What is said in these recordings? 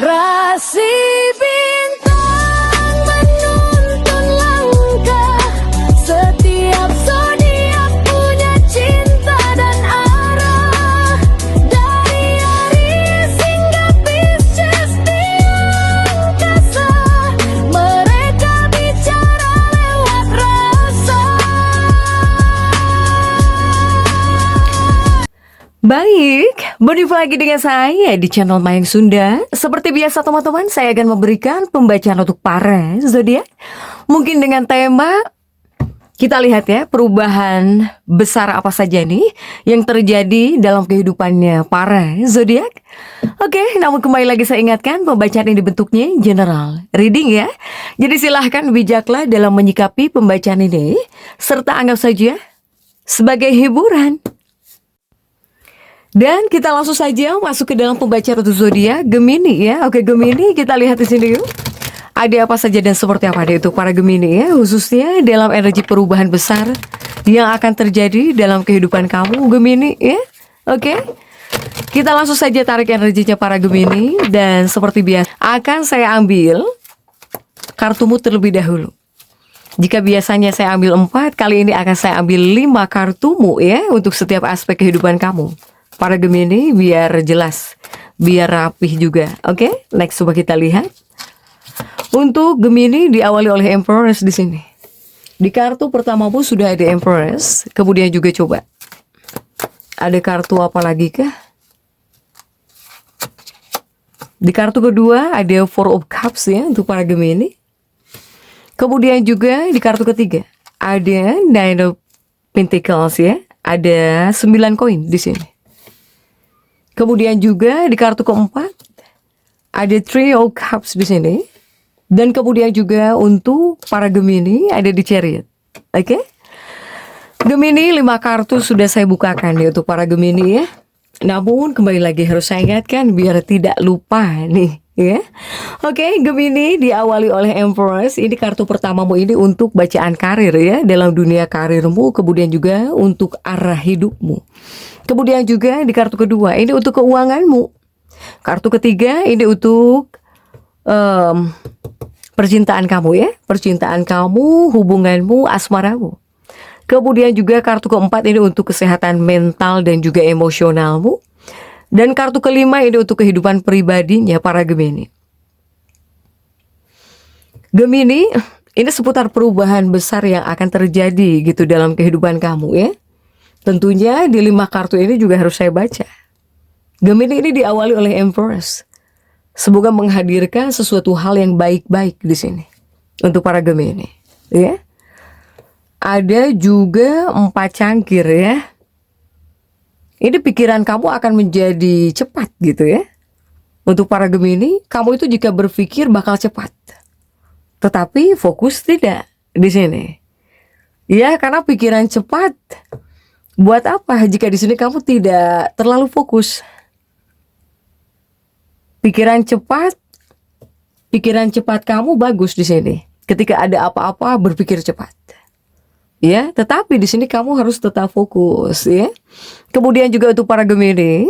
Rasi bintang menuntun langkah, setiap zodiak punya cinta dan arah. Dari Aries hingga Pisces di angkasa, mereka bicara lewat rasa. Baik, berjumpa lagi dengan saya di channel Mayang Sunda. Seperti biasa teman-teman, saya akan memberikan pembacaan untuk para zodiak. Mungkin dengan tema, kita lihat ya, perubahan besar apa saja nih yang terjadi dalam kehidupannya para zodiak. Oke, namun kembali lagi saya ingatkan, pembacaan ini bentuknya general reading ya. Jadi silahkan bijaklah dalam menyikapi pembacaan ini, serta anggap saja sebagai hiburan. Dan kita langsung saja masuk ke dalam pembacaan untuk zodiak Gemini ya. Oke, Gemini, kita lihat di sini yuk. Ada apa saja dan seperti apa deh untuk para Gemini ya, khususnya dalam energi perubahan besar yang akan terjadi dalam kehidupan kamu Gemini ya. Oke. Kita langsung saja tarik energinya para Gemini, dan seperti biasa akan saya ambil kartumu terlebih dahulu. Jika biasanya saya ambil 4, kali ini akan saya ambil 5 kartumu ya untuk setiap aspek kehidupan kamu para Gemini, biar jelas, biar rapih juga. Oke, next coba kita lihat. Untuk Gemini diawali oleh Empress di sini. Di kartu pertama pun sudah ada Empress, kemudian juga coba ada kartu apa lagi kah? Di kartu kedua ada Four of Cups ya untuk para Gemini. Kemudian juga di kartu ketiga ada Nine of Pentacles ya, ada 9 koin di sini. Kemudian juga di kartu keempat ada Three of Cups di sini, dan kemudian juga untuk para Gemini ada di Chariot. Oke, Gemini 5 kartu sudah saya bukakan nih untuk para Gemini ya. Namun kembali lagi harus saya ingatkan biar tidak lupa nih ya. Oke, Gemini diawali oleh Empress. Ini kartu pertamamu ini untuk bacaan karir ya, dalam dunia karirmu, kemudian juga untuk arah hidupmu. Kemudian juga di kartu kedua ini untuk keuanganmu. Kartu ketiga ini untuk percintaan kamu ya, percintaan kamu, hubunganmu, asmaramu. Kemudian juga kartu keempat ini untuk kesehatan mental dan juga emosionalmu. Dan kartu kelima ini untuk kehidupan pribadinya para Gemini. Gemini, ini seputar perubahan besar yang akan terjadi gitu dalam kehidupan kamu ya. Tentunya di 5 kartu ini juga harus saya baca. Gemini ini diawali oleh Empress. Semoga menghadirkan sesuatu hal yang baik-baik di sini untuk para Gemini ya. Ada juga 4 cangkir ya. Ini pikiran kamu akan menjadi cepat gitu ya. Untuk para Gemini, kamu itu jika berpikir bakal cepat, tetapi fokus tidak di sini. Ya, karena pikiran cepat, buat apa jika di sini kamu tidak terlalu fokus? Pikiran cepat kamu bagus di sini. Ketika ada apa-apa berpikir cepat. Ya, tetapi di sini kamu harus tetap fokus ya. Kemudian juga untuk para Gemini,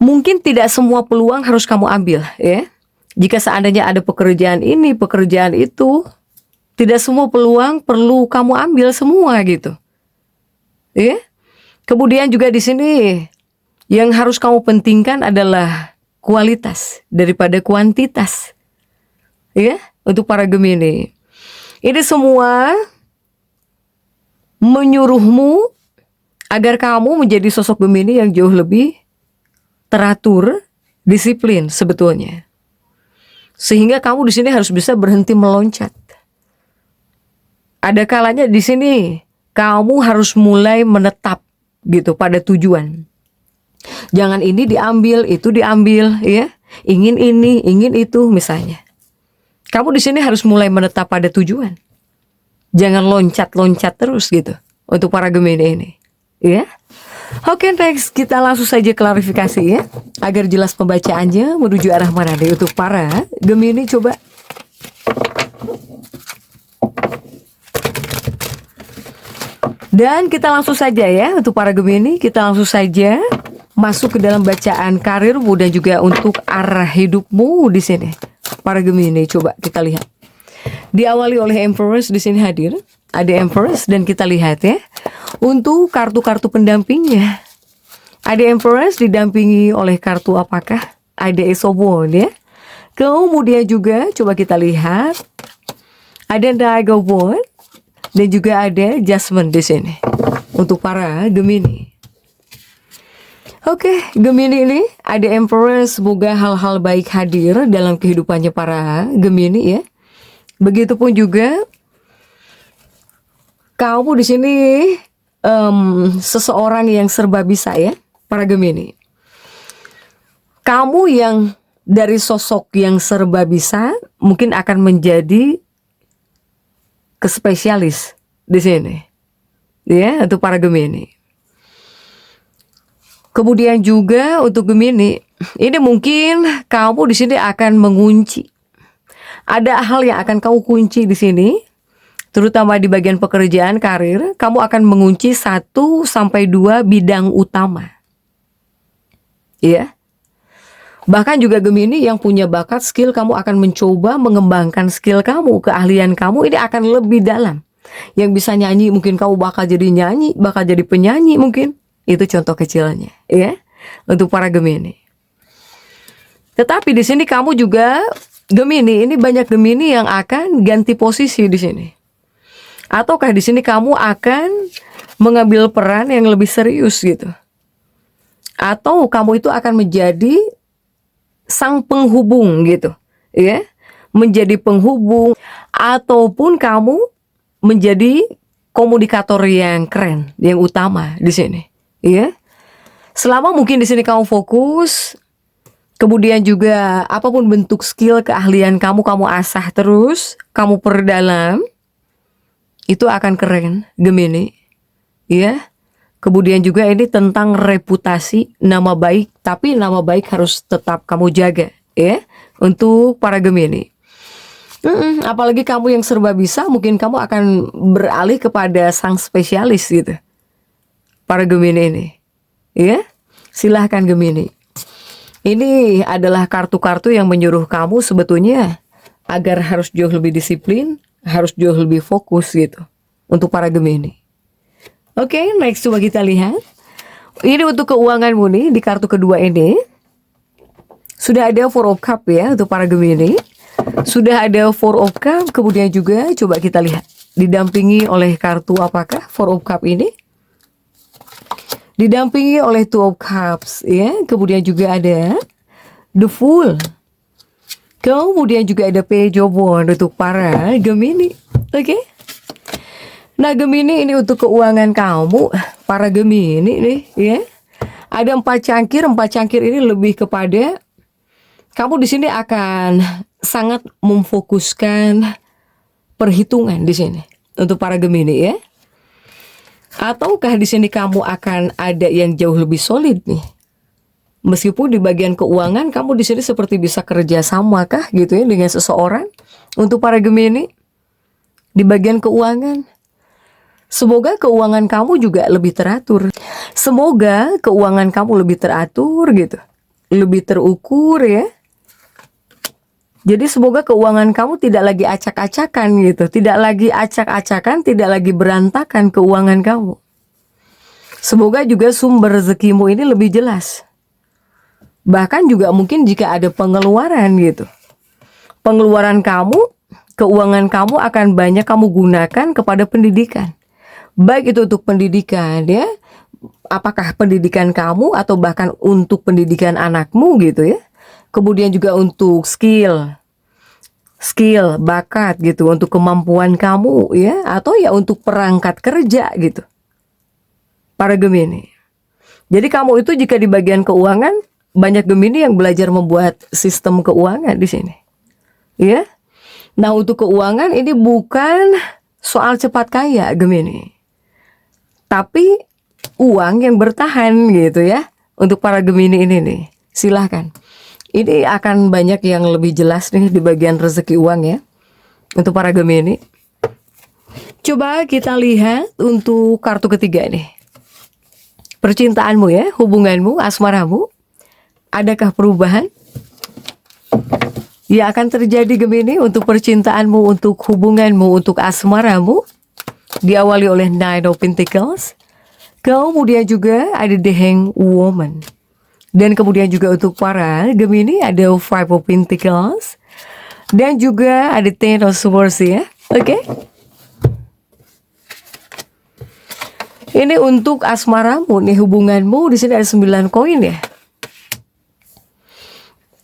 mungkin tidak semua peluang harus kamu ambil ya. Jika seandainya ada pekerjaan ini, pekerjaan itu, tidak semua peluang perlu kamu ambil semua gitu. Ya. Kemudian juga di sini yang harus kamu pentingkan adalah kualitas daripada kuantitas. Ya, untuk para Gemini. Ini semua menyuruhmu agar kamu menjadi sosok Gemini yang jauh lebih teratur, disiplin sebetulnya. Sehingga kamu di sini harus bisa berhenti meloncat. Ada kalanya di sini kamu harus mulai menetap gitu pada tujuan. Jangan ini diambil, itu diambil ya. Ingin ini, ingin itu misalnya. Kamu di sini harus mulai menetap pada tujuan. Jangan loncat-loncat terus gitu untuk para Gemini ini, ya. Oke, next kita langsung saja klarifikasi ya, agar jelas pembacaannya menuju arah mana nih untuk para Gemini. Coba. Dan kita langsung saja ya untuk para Gemini, kita langsung saja masuk ke dalam bacaan karirmu dan juga untuk arah hidupmu di sini. Para Gemini, coba kita lihat. Diawali oleh Empress di sini hadir. Ada Empress dan kita lihat ya. Untuk kartu-kartu pendampingnya. Ada Empress didampingi oleh kartu apakah? Ada Ace of Wands ya. Kemudian juga coba kita lihat. Ada Knight of Wands dan juga ada Judgment di sini. Untuk para Gemini. Oke, Gemini ini ada Empress, semoga hal-hal baik hadir dalam kehidupannya para Gemini ya. Begitupun juga kamu di sini seseorang yang serba bisa ya, para Gemini. Kamu yang dari sosok yang serba bisa mungkin akan menjadi kespesialis di sini. Ya, untuk para Gemini. Kemudian juga untuk Gemini, ini mungkin kamu di sini akan mengunci. Ada hal yang akan kamu kunci di sini, terutama di bagian pekerjaan karir, kamu akan mengunci 1 sampai 2 bidang utama. Ya. Bahkan juga Gemini yang punya bakat skill, kamu akan mencoba mengembangkan skill kamu, keahlian kamu ini akan lebih dalam. Yang bisa nyanyi, mungkin kamu bakal jadi nyanyi, bakal jadi penyanyi mungkin. Itu contoh kecilnya, ya. Untuk para Gemini. Tetapi di sini kamu juga Gemini, ini banyak Gemini yang akan ganti posisi di sini. Ataukah di sini kamu akan mengambil peran yang lebih serius gitu. Atau kamu itu akan menjadi sang penghubung gitu, ya. Menjadi penghubung ataupun kamu menjadi komunikator yang keren, yang utama di sini, ya. Selama mungkin di sini kamu fokus. Kemudian juga apapun bentuk skill, keahlian kamu asah terus, kamu perdalam, itu akan keren, Gemini. Ya. Kemudian juga ini tentang reputasi, nama baik, tapi nama baik harus tetap kamu jaga, ya, untuk para Gemini. Apalagi kamu yang serba bisa, mungkin kamu akan beralih kepada sang spesialis gitu. Para Gemini ini. Ya. Silahkan Gemini. Ini adalah kartu-kartu yang menyuruh kamu sebetulnya agar harus jauh lebih disiplin, harus jauh lebih fokus gitu untuk para Gemini. Oke, next coba kita lihat. Ini untuk keuanganmu nih di kartu kedua ini. Sudah ada Four of Cups ya untuk para Gemini. Sudah ada Four of Cups, kemudian juga coba kita lihat didampingi oleh kartu apakah Four of Cups ini? Didampingi oleh Two of Cups ya, kemudian juga ada The Fool. Kemudian juga ada Page of Wands untuk para Gemini. Oke. Nah, Gemini ini untuk keuangan kamu, para Gemini nih ya. Ada 4 cangkir, 4 cangkir ini lebih kepada kamu di sini akan sangat memfokuskan perhitungan di sini untuk para Gemini ya. Ataukah di sini kamu akan ada yang jauh lebih solid nih? Meskipun di bagian keuangan kamu di sini seperti bisa kerja sama kah gitu ya dengan seseorang. Untuk para Gemini di bagian keuangan, semoga keuangan kamu juga lebih teratur. Semoga keuangan kamu lebih teratur gitu, lebih terukur ya. Jadi semoga keuangan kamu tidak lagi acak-acakan gitu. Tidak lagi acak-acakan, tidak lagi berantakan keuangan kamu. Semoga juga sumber rezekimu ini lebih jelas. Bahkan juga mungkin jika ada pengeluaran gitu. Pengeluaran kamu, keuangan kamu akan banyak kamu gunakan kepada pendidikan. Baik itu untuk pendidikan ya. Apakah pendidikan kamu atau bahkan untuk pendidikan anakmu gitu ya. Kemudian juga untuk skill, bakat gitu, untuk kemampuan kamu ya, atau ya untuk perangkat kerja gitu. Para Gemini. Jadi kamu itu jika di bagian keuangan, banyak Gemini yang belajar membuat sistem keuangan di sini. Ya. Nah, untuk keuangan ini bukan soal cepat kaya Gemini. Tapi uang yang bertahan gitu ya. Untuk para Gemini ini nih. Silahkan. Ini akan banyak yang lebih jelas nih di bagian rezeki uang ya. Untuk para Gemini. Coba kita lihat untuk kartu ketiga nih. percintaanmu ya, hubunganmu, asmaramu, adakah perubahan yang akan terjadi Gemini untuk percintaanmu, untuk hubunganmu, untuk asmaramu? Diawali oleh Nine of Pentacles. Kemudian juga ada The Hanged Woman. Dan kemudian juga untuk para Gemini ada Five of Pentacles. Dan juga ada Ten of Swords ya. Oke. Ini untuk asmaramu nih, hubunganmu. Di sini ada 9 koin ya.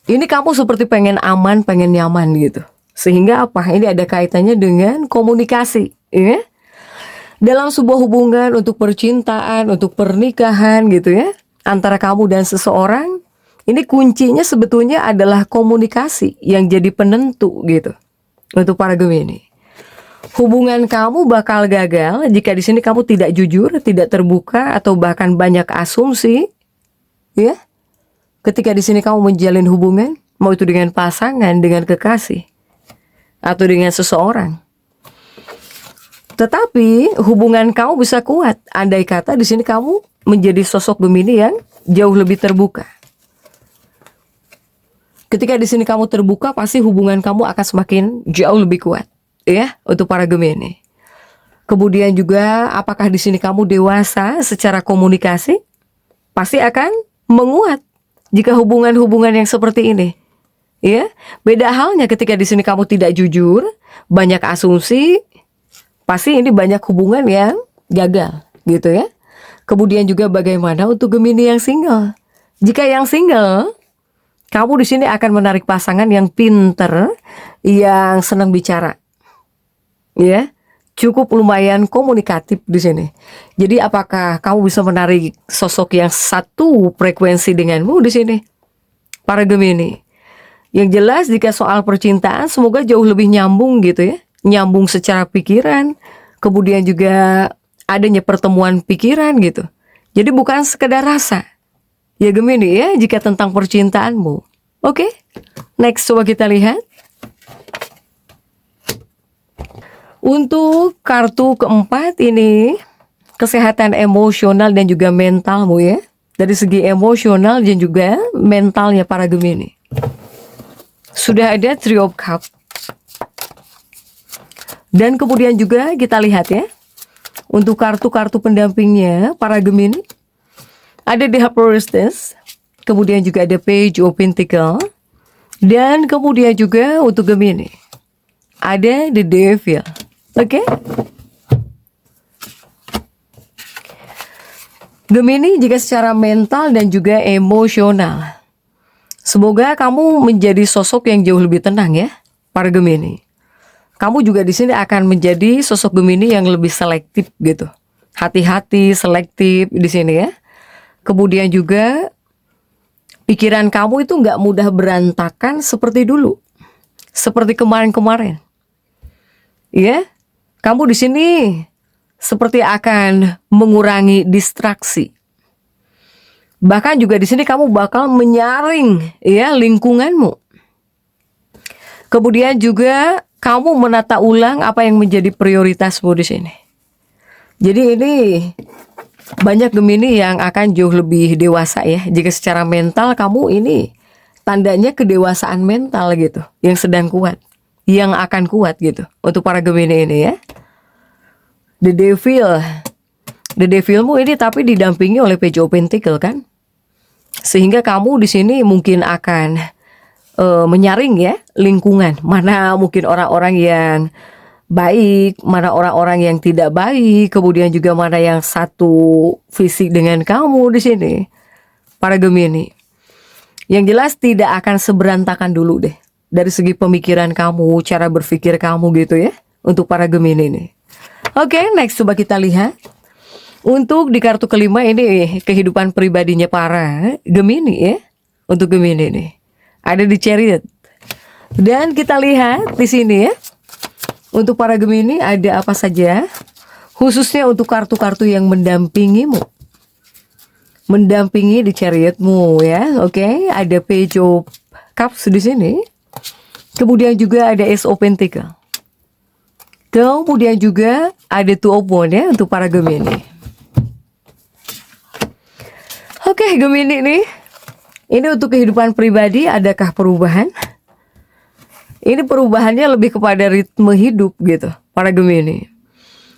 Ini kamu seperti pengen aman, pengen nyaman gitu. Sehingga apa? Ini ada kaitannya dengan komunikasi ya. Dalam sebuah hubungan, untuk percintaan, untuk pernikahan gitu ya, antara kamu dan seseorang, ini kuncinya sebetulnya adalah komunikasi yang jadi penentu gitu. Untuk para Gemini, hubungan kamu bakal gagal jika di sini kamu tidak jujur, tidak terbuka, atau bahkan banyak asumsi ya. Ketika di sini kamu menjalin hubungan, mau itu dengan pasangan, dengan kekasih, atau dengan seseorang. Tetapi hubungan kamu bisa kuat andai kata di sini kamu menjadi sosok Gemini yang jauh lebih terbuka. Ketika di sini kamu terbuka, pasti hubungan kamu akan semakin jauh lebih kuat, ya, untuk para Gemini. Kemudian juga, apakah di sini kamu dewasa secara komunikasi? Pasti akan menguat jika hubungan-hubungan yang seperti ini, ya. Beda halnya ketika di sini kamu tidak jujur, banyak asumsi. Pasti ini banyak hubungan yang gagal gitu ya. Kemudian juga bagaimana untuk Gemini yang single? Jika yang single, kamu di sini akan menarik pasangan yang pinter, yang senang bicara. Ya, cukup lumayan komunikatif di sini. Jadi apakah kamu bisa menarik sosok yang satu frekuensi denganmu di sini? Para Gemini. Yang jelas jika soal percintaan semoga jauh lebih nyambung gitu ya. Nyambung secara pikiran, kemudian juga adanya pertemuan pikiran gitu. Jadi bukan sekedar rasa. Ya Gemini ya, jika tentang percintaanmu. Oke, next coba kita lihat. Untuk kartu keempat ini, kesehatan emosional dan juga mentalmu ya. Dari segi emosional dan juga mentalnya para Gemini. Sudah ada Three of Cups. Dan kemudian juga kita lihat ya, untuk kartu-kartu pendampingnya para Gemini, ada The Priestess, kemudian juga ada Page of Pentacles, dan kemudian juga untuk Gemini, ada The Devil. Oke? Gemini jika secara mental dan juga emosional, semoga kamu menjadi sosok yang jauh lebih tenang ya, para Gemini. Kamu juga di sini akan menjadi sosok Gemini yang lebih selektif gitu. Hati-hati, selektif di sini ya. Kemudian juga pikiran kamu itu nggak mudah berantakan seperti dulu. Seperti kemarin-kemarin. Ya, kamu di sini seperti akan mengurangi distraksi. Bahkan juga di sini kamu bakal menyaring ya lingkunganmu. Kemudian juga kamu menata ulang apa yang menjadi prioritasmu di sini. Jadi ini banyak Gemini yang akan jauh lebih dewasa ya. Jika secara mental kamu ini tandanya kedewasaan mental gitu, yang sedang kuat, yang akan kuat gitu untuk para Gemini ini ya. The Devilmu ini tapi didampingi oleh Page of Pentacles kan. Sehingga kamu di sini mungkin akan menyaring ya lingkungan, mana mungkin orang-orang yang baik, mana orang-orang yang tidak baik, kemudian juga mana yang satu visi dengan kamu di sini, para Gemini. Yang jelas tidak akan seberantakan dulu deh dari segi pemikiran kamu, cara berpikir kamu gitu ya, untuk para Gemini ini. Oke, next coba kita lihat. Untuk di kartu kelima ini kehidupan pribadinya para Gemini ya, untuk Gemini ini. Ada di Chariot. Dan kita lihat di sini ya. Untuk para Gemini ada apa saja? Khususnya untuk kartu-kartu yang mendampingimu. Mendampingi di Chariotmu ya. Oke, ada Page of Cups di sini. Kemudian juga ada Ace of Pentacles. Kemudian juga ada Two of Wands ya untuk para Gemini. Oke, Gemini nih. Ini untuk kehidupan pribadi, adakah perubahan? Ini perubahannya lebih kepada ritme hidup gitu, para Gemini.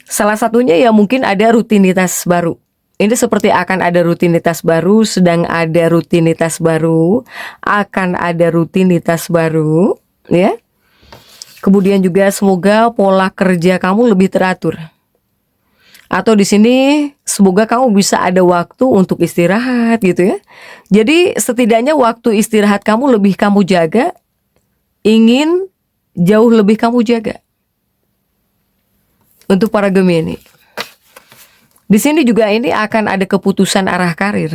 Salah satunya ya mungkin ada rutinitas baru. Ini seperti akan ada rutinitas baru, sedang ada rutinitas baru, akan ada rutinitas baru, ya. Kemudian juga semoga pola kerja kamu lebih teratur. Atau di sini semoga kamu bisa ada waktu untuk istirahat gitu ya. Jadi setidaknya waktu istirahat kamu lebih kamu jaga, ingin jauh lebih kamu jaga. Untuk para Gemini. Di sini juga ini akan ada keputusan arah karir.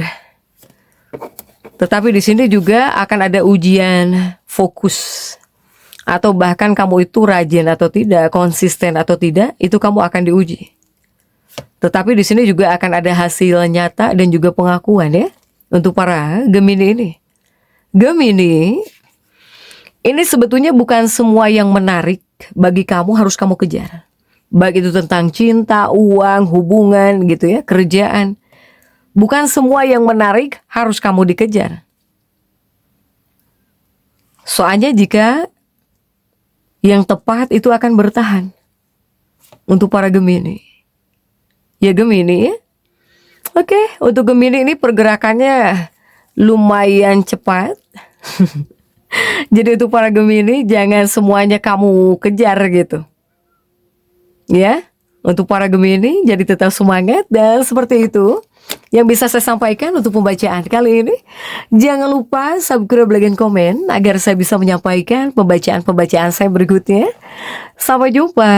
Tetapi di sini juga akan ada ujian fokus. Atau bahkan kamu itu rajin atau tidak, konsisten atau tidak, itu kamu akan diuji. Tetapi di sini juga akan ada hasil nyata dan juga pengakuan ya untuk para Gemini ini. Gemini, ini sebetulnya bukan semua yang menarik bagi kamu harus kamu kejar. Baik itu tentang cinta, uang, hubungan gitu ya, kerjaan. Bukan semua yang menarik harus kamu dikejar. Soalnya jika yang tepat itu akan bertahan untuk para Gemini. Ya Gemini ya. Oke, untuk Gemini ini pergerakannya lumayan cepat. Jadi untuk para Gemini jangan semuanya kamu kejar gitu. Ya, untuk para Gemini jadi tetap semangat dan seperti itu yang bisa saya sampaikan untuk pembacaan kali ini. Jangan lupa subscribe, like, dan komen agar saya bisa menyampaikan pembacaan-pembacaan saya berikutnya. Sampai jumpa.